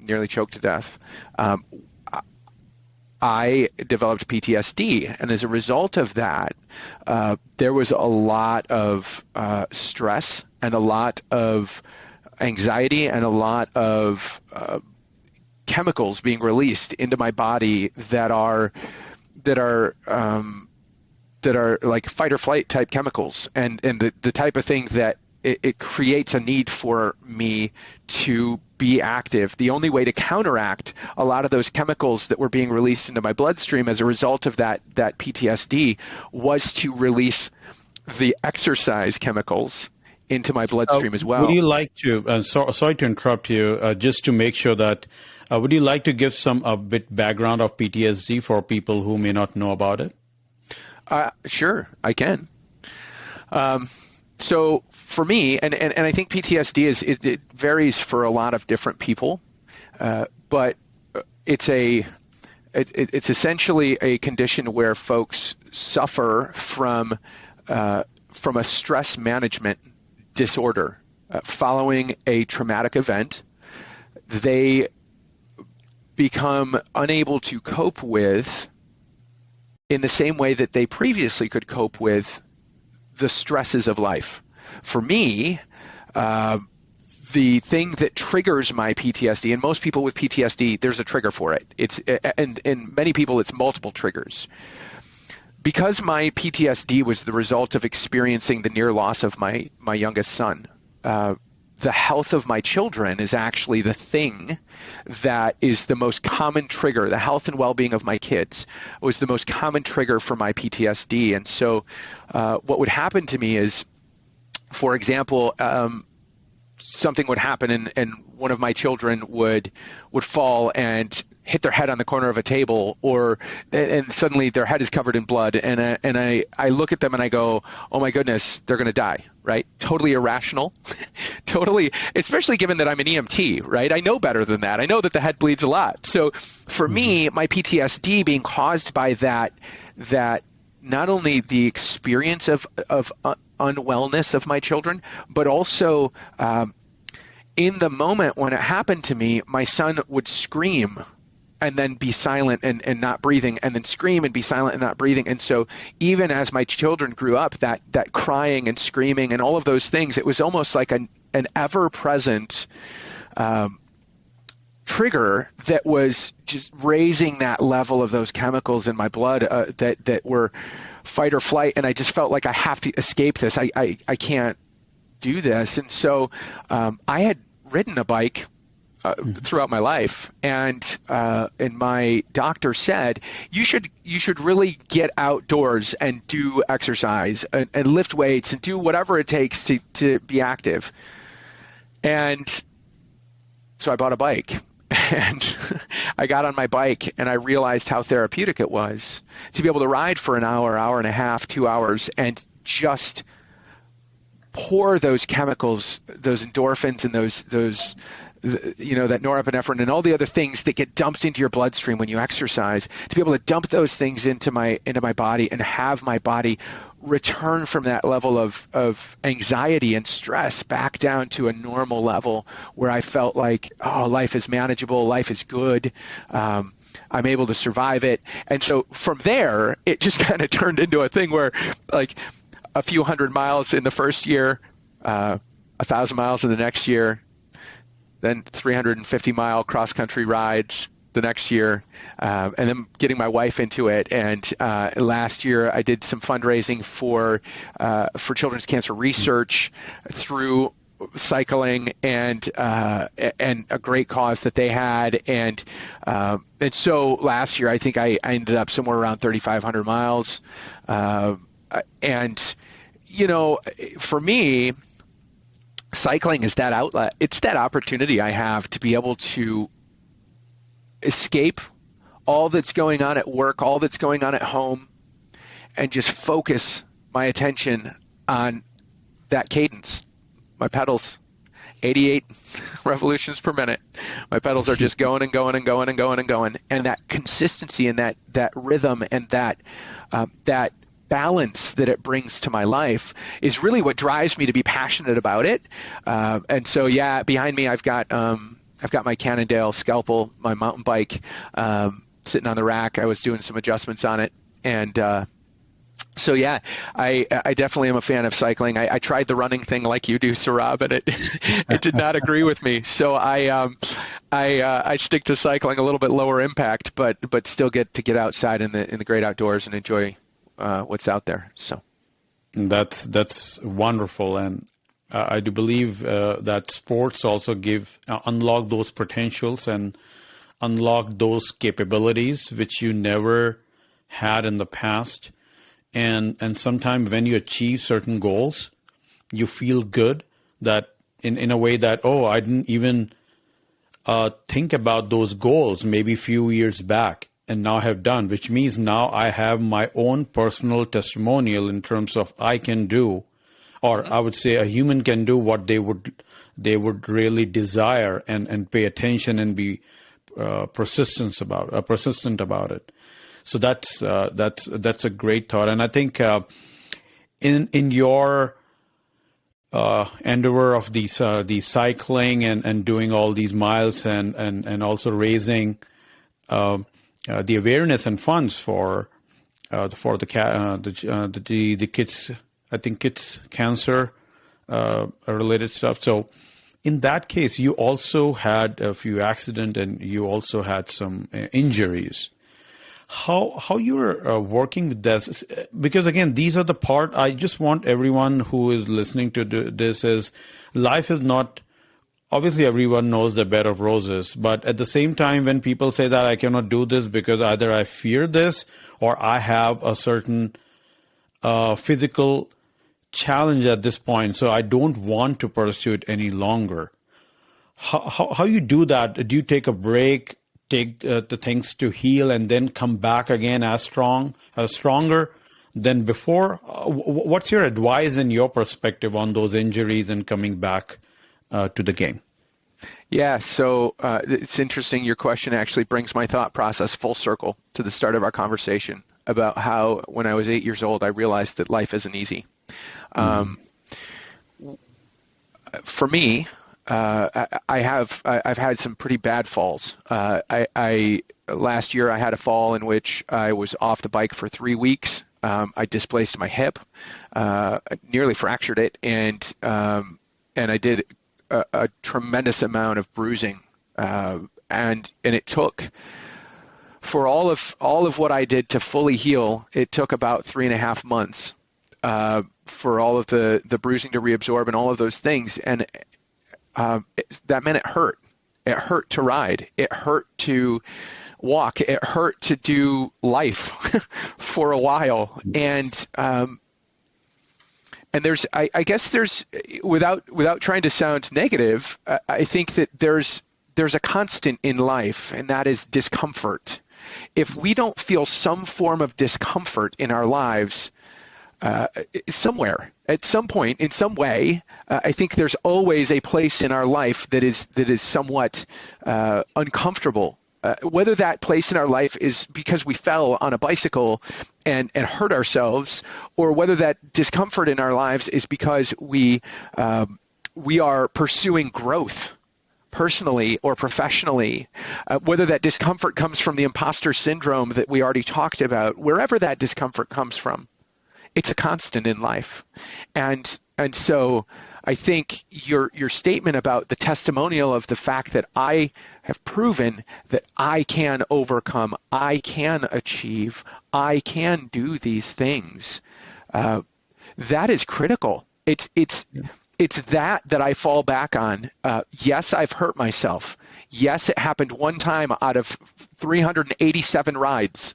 nearly choked to death, I developed PTSD. And as a result of that, there was a lot of stress and a lot of anxiety and a lot of chemicals being released into my body that are like fight or flight type chemicals, and the type of thing that it creates a need for me to be active. The only way to counteract a lot of those chemicals that were being released into my bloodstream as a result of that PTSD was to release the exercise chemicals into my bloodstream as well. Would you like to, sorry to interrupt you, just to make sure that, would you like to give a bit background of PTSD for people who may not know about it? Sure, I can. So for me, and I think PTSD it varies for a lot of different people, but it's essentially a condition where folks suffer from a stress management disorder following a traumatic event. They become unable to cope with in the same way that they previously could cope with the stresses of life. For me, the thing that triggers my PTSD, and most people with PTSD, there's a trigger for it. And many people, it's multiple triggers. Because my PTSD was the result of experiencing the near loss of my youngest son, the health of my children is actually the thing that is the most common trigger. The health and well-being of my kids was the most common trigger for my PTSD. And so what would happen to me is, for example, something would happen and one of my children would fall and hit their head on the corner of a table, and suddenly their head is covered in blood, and I look at them and I go, oh my goodness, they're going to die, right? Totally irrational, totally, especially given that I'm an EMT, right? I know better than that. I know that the head bleeds a lot. So for me, my PTSD being caused by that not only the experience of unwellness of my children, but also in the moment when it happened to me, my son would scream and then be silent and not breathing, and then scream and be silent and not breathing. And so even as my children grew up, that crying and screaming and all of those things, it was almost like an ever-present trigger that was just raising that level of those chemicals in my blood that were fight or flight. And I just felt like I have to escape this. I can't do this. And so I had ridden a bike throughout my life, and my doctor said, you should really get outdoors and do exercise and lift weights and do whatever it takes to be active. And so I bought a bike, and I got on my bike and I realized how therapeutic it was to be able to ride for an hour, hour and a half, 2 hours, and just pour those chemicals, those endorphins and those that norepinephrine and all the other things that get dumped into your bloodstream when you exercise, to be able to dump those things into my body and have my body return from that level of anxiety and stress back down to a normal level where I felt like, oh, life is manageable, life is good, I'm able to survive it. And so from there, it just kind of turned into a thing where, like, a few hundred miles in the first year, 1,000 miles in the next year, then 350-mile cross-country rides the next year, and then getting my wife into it. And last year, I did some fundraising for children's cancer research through cycling and a great cause that they had. And so last year, I think I ended up somewhere around 3,500 miles. And for me, cycling is that outlet. It's that opportunity I have to be able to escape all that's going on at work, all that's going on at home, and just focus my attention on that cadence. My pedals, 88 revolutions per minute. My pedals are just going and going and going and going and going. And that consistency and that rhythm and that balance that it brings to my life is really what drives me to be passionate about it. And so, yeah, behind me, I've got my Cannondale Scalpel, my mountain bike, sitting on the rack. I was doing some adjustments on it. And so, yeah, I definitely am a fan of cycling. I tried the running thing like you do, Saurabh, and it did not agree with me. So I stick to cycling, a little bit lower impact, but still get to get outside in the great outdoors and enjoy what's out there. So that's wonderful. And I do believe that sports also unlock those potentials and unlock those capabilities which you never had in the past. And sometimes when you achieve certain goals, you feel good that in a way that, oh, I didn't even think about those goals maybe a few years back, and now I have done, which means now I have my own personal testimonial in terms of I can do, or I would say a human can do what they would really desire and pay attention and be persistent about it. So that's a great thought. And I think in your endeavor of the cycling and doing all these miles and also raising the awareness and funds for the kids, I think kids cancer related stuff. So in that case, you also had a few accidents and you also had some injuries. How you're working with this? Because again, these are the part I just want everyone who is listening to this is life is not obviously everyone knows the bed of roses, but at the same time, when people say that I cannot do this because either I fear this or I have a certain physical challenge at this point, so I don't want to pursue it any longer. How you do that? Do you take a break, take the things to heal, and then come back again as stronger than before? What's your advice and your perspective on those injuries and coming back to the game? Yeah, so it's interesting. Your question actually brings my thought process full circle to the start of our conversation about how when I was 8 years old, I realized that life isn't easy. For me, I've had some pretty bad falls. Last year I had a fall in which I was off the bike for 3 weeks. I displaced my hip, nearly fractured it, and I did a tremendous amount of bruising, and it took, for all of what I did to fully heal, it took about 3.5 months for all of the bruising to reabsorb and all of those things, and that meant it hurt. It hurt to ride. It hurt to walk. It hurt to do life for a while. And I guess there's, without trying to sound negative, I think that there's a constant in life, and that is discomfort. If we don't feel some form of discomfort in our lives, somewhere, at some point, in some way, I think there's always a place in our life that is somewhat uncomfortable. Whether that place in our life is because we fell on a bicycle and hurt ourselves, or whether that discomfort in our lives is because we are pursuing growth personally or professionally, whether that discomfort comes from the imposter syndrome that we already talked about, wherever that discomfort comes from, it's a constant in life. And so I think your statement about the testimonial of the fact that I have proven that I can overcome, I can achieve, I can do these things, that is critical. It's that I fall back on. Yes, I've hurt myself. Yes, it happened one time out of 387 rides.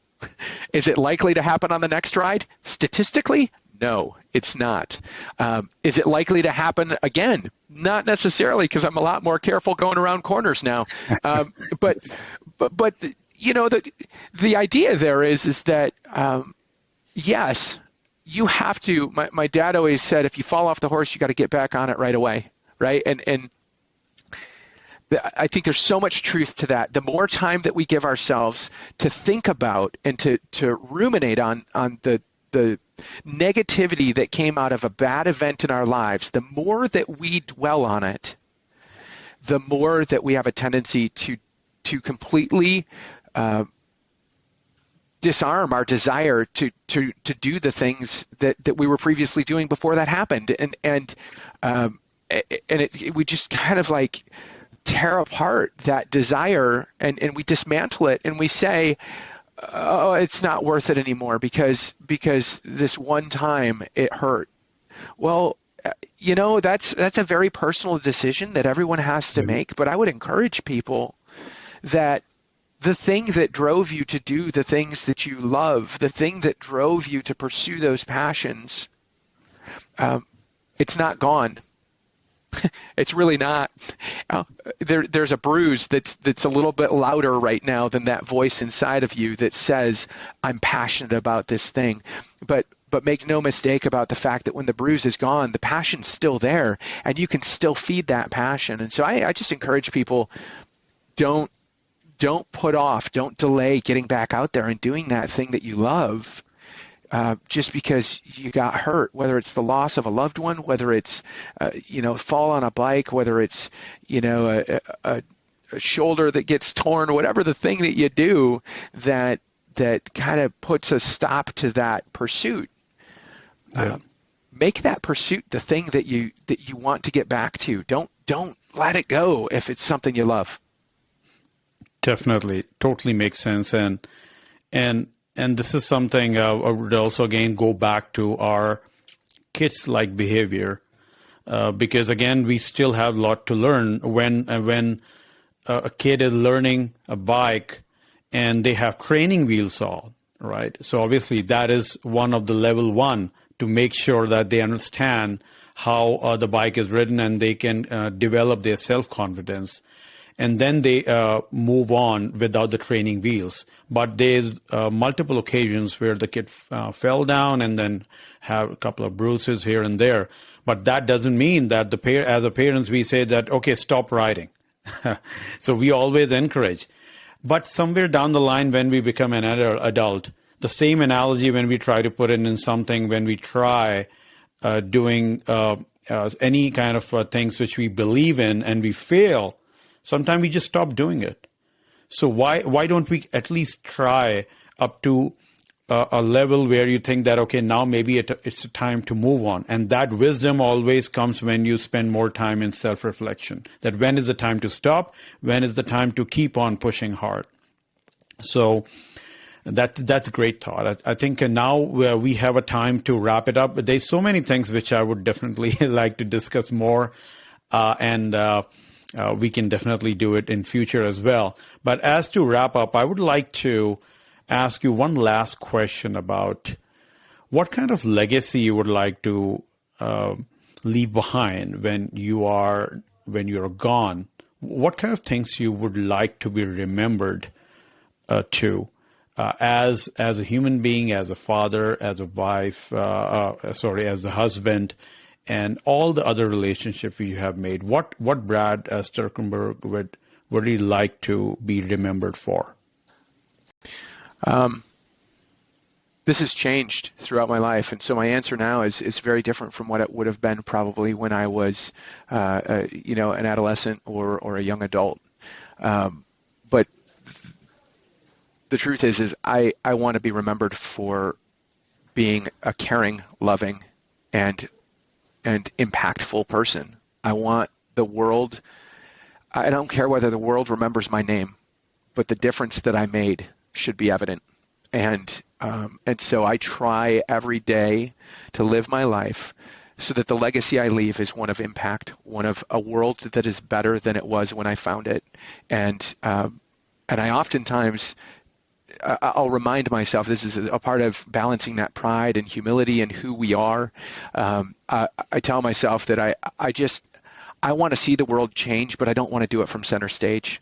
Is it likely to happen on the next ride? Statistically, no, it's not. Is it likely to happen again? Not necessarily, because I'm a lot more careful going around corners now. But you know, the idea there is that yes, you have to. My dad always said, if you fall off the horse, you got to get back on it right away, right? And I think there's so much truth to that. The more time that we give ourselves to think about and to ruminate on the negativity that came out of a bad event in our lives, the more that we dwell on it, the more that we have a tendency to completely disarm our desire to do the things that we were previously doing before that happened, and we just kind of like tear apart that desire, and we dismantle it, and we say, oh, it's not worth it anymore because this one time it hurt. Well, you know, that's a very personal decision that everyone has to make, but I would encourage people that the thing that drove you to do the things that you love, the thing that drove you to pursue those passions, it's not gone. It's really not. There's a bruise that's a little bit louder right now than that voice inside of you that says, I'm passionate about this thing. But make no mistake about the fact that when the bruise is gone, the passion's still there, and you can still feed that passion. And so I just encourage people, don't put off, don't delay getting back out there and doing that thing that you love. Just because you got hurt, whether it's the loss of a loved one, whether it's, fall on a bike, whether it's, a shoulder that gets torn, whatever the thing that you do that kind of puts a stop to that pursuit. Make that pursuit the thing that you want to get back to. Don't let it go if it's something you love. Definitely, totally makes sense, and this is something I would also again go back to our kids-like behavior. because again, we still have a lot to learn when a kid is learning a bike and they have training wheels on, right? So obviously that is one of the level one to make sure that they understand how the bike is ridden and they can develop their self-confidence. And then they move on without the training wheels. But there's multiple occasions where the kid fell down and then have a couple of bruises here and there. But that doesn't mean that as a parents, we say that, okay, stop riding. So we always encourage. But somewhere down the line, when we become an adult, the same analogy when we try to put it in something, when we try doing any kind of things which we believe in and we fail, sometimes we just stop doing it. So why don't we at least try up to a level where you think that, okay, now maybe it's time to move on. And that wisdom always comes when you spend more time in self-reflection, that when is the time to stop? When is the time to keep on pushing hard? So that's a great thought. I think now we have a time to wrap it up. But there's so many things which I would definitely like to discuss more. And we can definitely do it in future as well. But as to wrap up, I would like to ask you one last question about what kind of legacy you would like to leave behind when you're gone. What kind of things you would like to be remembered as a human being, as a father, as a wife, as the husband, and all the other relationships you have made. What Brad Sterkenburg would he like to be remembered for? This has changed throughout my life, and so my answer now is very different from what it would have been probably when I was, an adolescent or a young adult. But the truth is I want to be remembered for being a caring, loving, and impactful person. I want the world. I don't care whether the world remembers my name, but the difference that I made should be evident. And so I try every day to live my life so that the legacy I leave is one of impact, one of a world that is better than it was when I found it. And I oftentimes I'll remind myself this is a part of balancing that pride and humility and who we are. I tell myself that I want to see the world change, but I don't want to do it from center stage.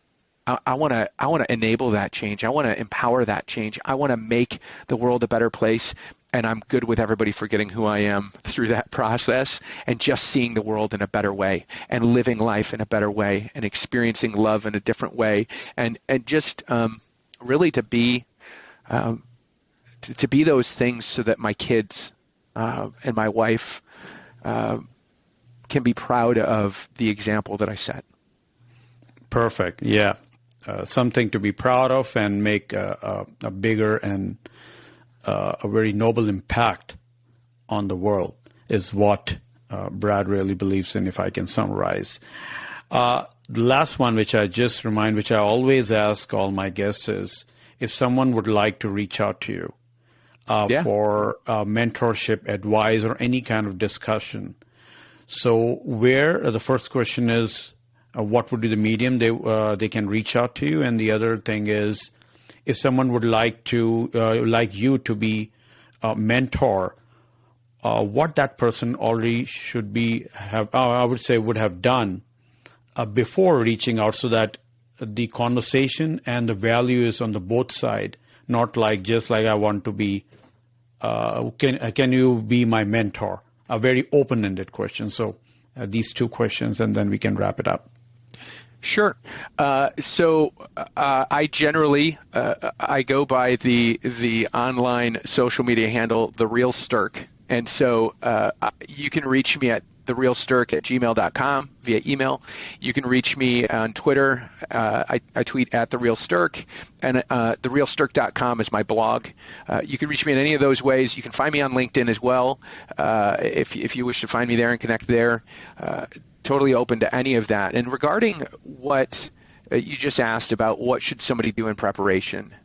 I want to enable that change. I want to empower that change. I want to make the world a better place, and I'm good with everybody forgetting who I am through that process and just seeing the world in a better way and living life in a better way and experiencing love in a different way and just really to be those things so that my kids and my wife can be proud of the example that I set. Perfect. Yeah. Something to be proud of and make a bigger and a very noble impact on the world is what Brad really believes in, if I can summarize. The last one, which I always ask all my guests is, if someone would like to reach out to you for mentorship, advice, or any kind of discussion. So the first question is, what would be the medium they can reach out to you? And the other thing is, if someone would like you to be a mentor, what that person already would have done before reaching out, so that the conversation and the value is on the both side, not just like I want to be, can you be my mentor? A very open-ended question. So these two questions, and then we can wrap it up. Sure. So I generally I go by the online social media handle, The Real Sterk. And so you can reach me at therealsterk@gmail.com via email. You can reach me on Twitter. I tweet at @therealsterk, and therealsterk.com is my blog. You can reach me in any of those ways. You can find me on LinkedIn as well if you wish to find me there and connect there. Totally open to any of that. And regarding what you just asked about, what should somebody do in preparation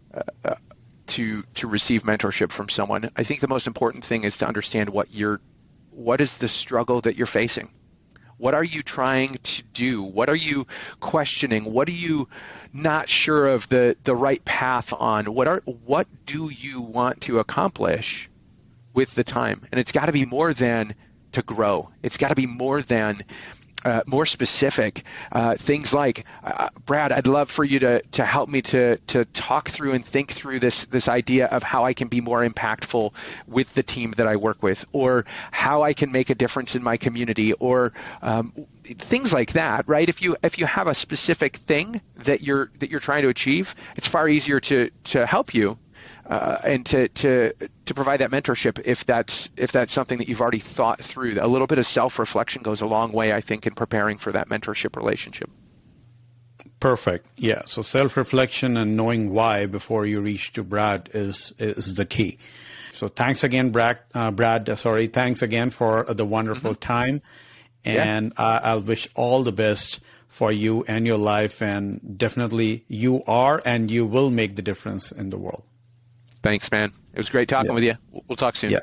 to receive mentorship from someone, I think the most important thing is to understand what is the struggle that you're facing. What are you trying to do? What are you questioning? What are you not sure of the right path on? What do you want to accomplish with the time? And it's got to be more than to grow. It's got to be more than more specific things like, Brad, I'd love for you to help me to talk through and think through this idea of how I can be more impactful with the team that I work with, or how I can make a difference in my community, or things like that, right? If you have a specific thing that you're trying to achieve, it's far easier to help you and to provide that mentorship if that's something that you've already thought through. A little bit of self-reflection goes a long way, I think, in preparing for that mentorship relationship. Perfect. Yeah. So self-reflection and knowing why before you reach to Brad is the key. So thanks again, Brad. Thanks again for the wonderful time, and I'll wish all the best for you and your life. And definitely, you are and you will make the difference in the world. Thanks, man. It was great talking with you. We'll talk soon.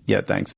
Yeah. Thanks.